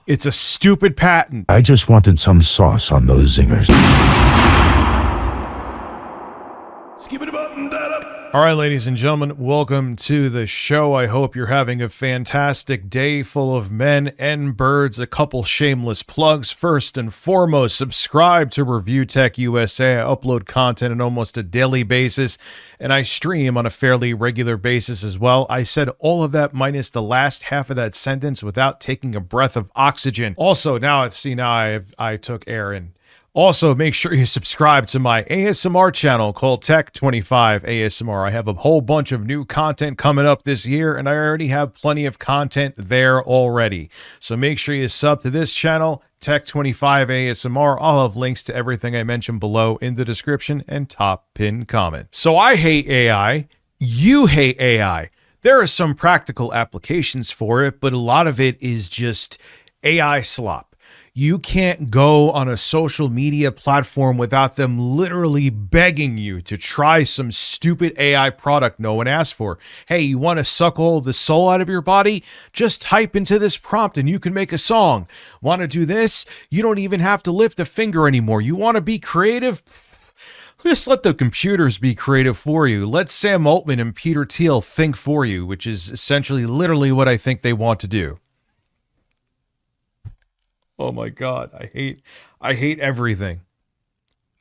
It's a stupid patent. I just wanted some sauce on those zingers. All right, ladies and gentlemen, welcome to the show. I hope you're having a fantastic day full of men and birds. A couple shameless plugs. First and foremost, subscribe to Review Tech USA. I upload content on almost a daily basis, and I stream on a fairly regular basis as well. I said all of that minus the last half of that sentence without taking a breath of oxygen. Also, now I took air in. Also, make sure you subscribe to my ASMR channel called Tech25 ASMR. I have a whole bunch of new content coming up this year, and I already have plenty of content there already. So make sure you sub to this channel, Tech25 ASMR. I'll have links to everything I mentioned below in the description and top pinned comment. So I hate AI. You hate AI. There are some practical applications for it, but a lot of it is just AI slop. You can't go on a social media platform without them literally begging you to try some stupid AI product no one asked for. Hey, you want to suck all the soul out of your body? Just type into this prompt and you can make a song. Want to do this? You don't even have to lift a finger anymore. You want to be creative? Just let the computers be creative for you. Let Sam Altman and Peter Thiel think for you, which is essentially literally what I think they want to do. Oh my God, I hate everything.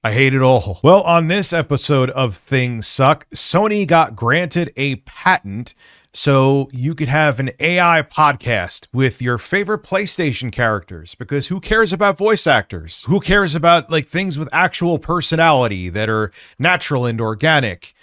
I hate it all. Well, on this episode of Things Suck, Sony got granted a patent so you could have an AI podcast with your favorite PlayStation characters, because who cares about voice actors? Who cares about like things with actual personality that are natural and organic?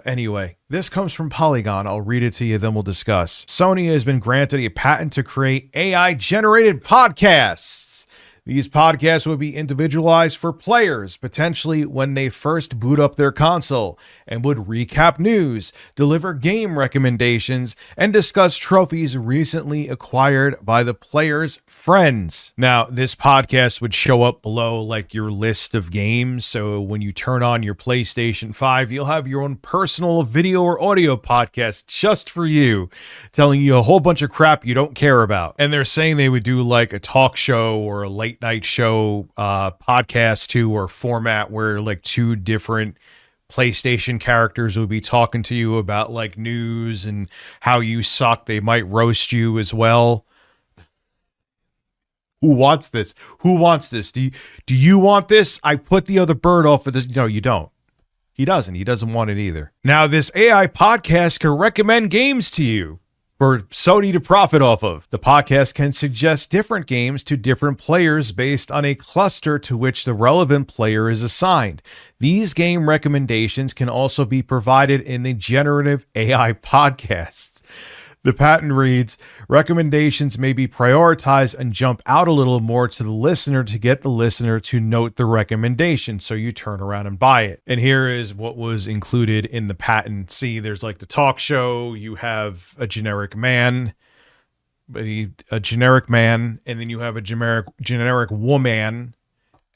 Anyway, this comes from Polygon. I'll read it to you, then we'll discuss. Sony has been granted a patent to create AI-generated podcasts. These podcasts would be individualized for players, potentially when they first boot up their console, and would recap news, deliver game recommendations, and discuss trophies recently acquired by the player's friends. Now, this podcast would show up below like your list of games, so when you turn on your PlayStation 5, you'll have your own personal video or audio podcast just for you, telling you a whole bunch of crap you don't care about. And they're saying they would do like a talk show or a late night show podcast too, or format where like two different PlayStation characters would be talking to you about like news and how you suck. They might roast you as well. Who wants this? Who wants this? Do you want this? I put the other bird off of this. No, you don't. He doesn't want it either. Now, this AI podcast can recommend games to you for Sony to profit off of. The podcast can suggest different games to different players based on a cluster to which the relevant player is assigned. These game recommendations can also be provided in the generative AI podcasts. The patent reads, recommendations may be prioritized and jump out a little more to the listener to get the listener to note the recommendation, so you turn around and buy it. And here is what was included in the patent. See, there's like the talk show, you have a generic man, and then you have a generic woman,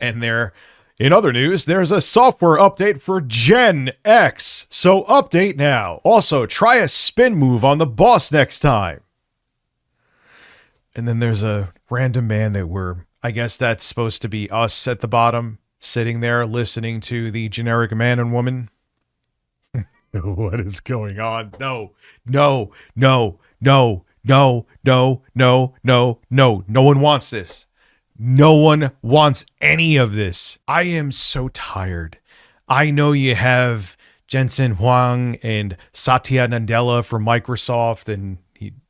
and there. In other news, there's a software update for Gen X, so update now. Also, try a spin move on the boss next time. And then there's a random man I guess that's supposed to be us at the bottom, sitting there listening to the generic man and woman. What is going on? No one wants this. No one wants any of this. I am so tired. I know you have Jensen Huang and Satya Nadella from Microsoft, and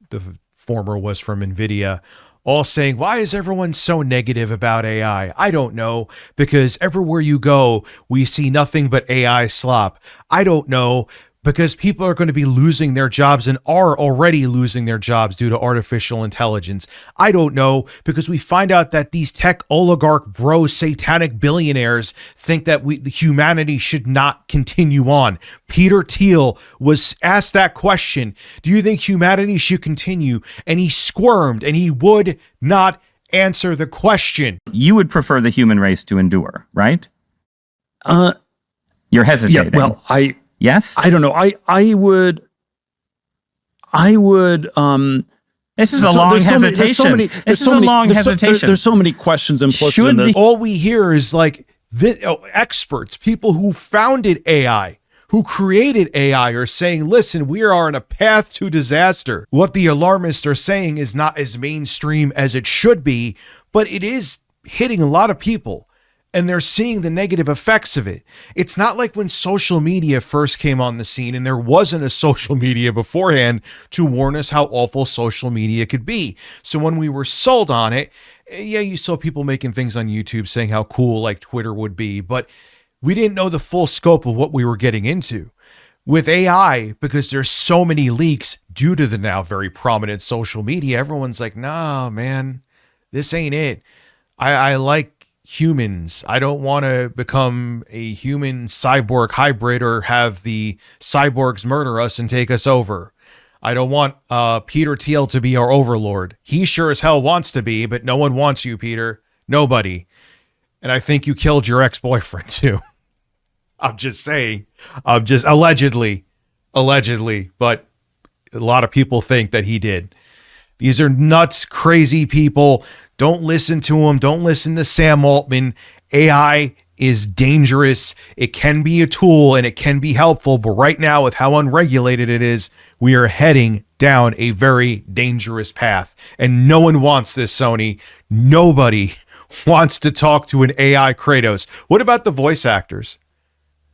the former was from NVIDIA, all saying, why is everyone so negative about AI? I don't know, because everywhere you go, we see nothing but AI slop. I don't know, because people are going to be losing their jobs and are already losing their jobs due to artificial intelligence. I don't know, because we find out that these tech oligarch bro satanic billionaires think that humanity should not continue on. Peter Thiel was asked that question. Do you think humanity should continue? And he squirmed and he would not answer the question. You would prefer the human race to endure, right? You're hesitating. Yeah, well, Yes? I don't know. I would This is a long hesitation. This is a long hesitation. There's so many questions implicit in this. All we hear is like experts, people who founded AI, who created AI, are saying, listen, we are on a path to disaster. What the alarmists are saying is not as mainstream as it should be, but it is hitting a lot of people. And they're seeing the negative effects of it. It's not like when social media first came on the scene and there wasn't a social media beforehand to warn us how awful social media could be. So when we were sold on it, yeah, you saw people making things on YouTube saying how cool like Twitter would be, but we didn't know the full scope of what we were getting into. With AI, because there's so many leaks due to the now very prominent social media, everyone's like, nah, man, this ain't it. I like humans. I don't want to become a human cyborg hybrid or have the cyborgs murder us and take us over. I don't want Peter Thiel to be our overlord. He sure as hell wants to be, but no one wants you, Peter. Nobody. And I think you killed your ex-boyfriend too. I'm just saying. I'm just allegedly, but a lot of people think that he did. These are nuts, crazy people. Don't listen to them. Don't listen to Sam Altman. AI is dangerous. It can be a tool and it can be helpful, but right now with how unregulated it is, we are heading down a very dangerous path. And no one wants this, Sony. Nobody wants to talk to an AI Kratos. What about the voice actors?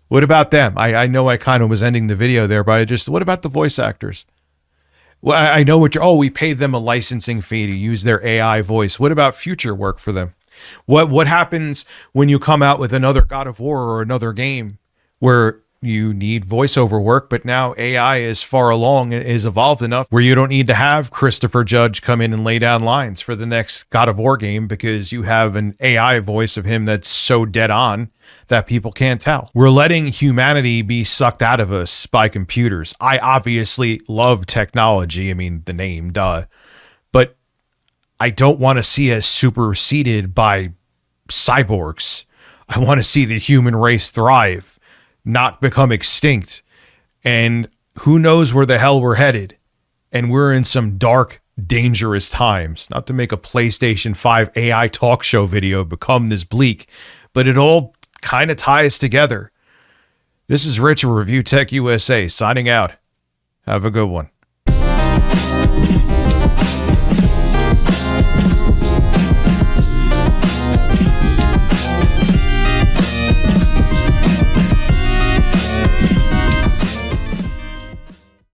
What about them? I know I kind of was ending the video there, but what about the voice actors? Well, I know we paid them a licensing fee to use their AI voice. What about future work for them? What happens when you come out with another God of War or another game where you need voiceover work, but now AI is far along, is evolved enough where you don't need to have Christopher Judge come in and lay down lines for the next God of War game because you have an AI voice of him that's so dead on that people can't tell. We're letting humanity be sucked out of us by computers. I obviously love technology. I mean, the name, duh. But I don't want to see us superseded by cyborgs. I want to see the human race thrive, not become extinct. And who knows where the hell we're headed. And we're in some dark, dangerous times. Not to make a PlayStation 5 AI talk show video become this bleak, but it all kind of ties together. This is Rich of Review Tech USA signing out. Have a good one.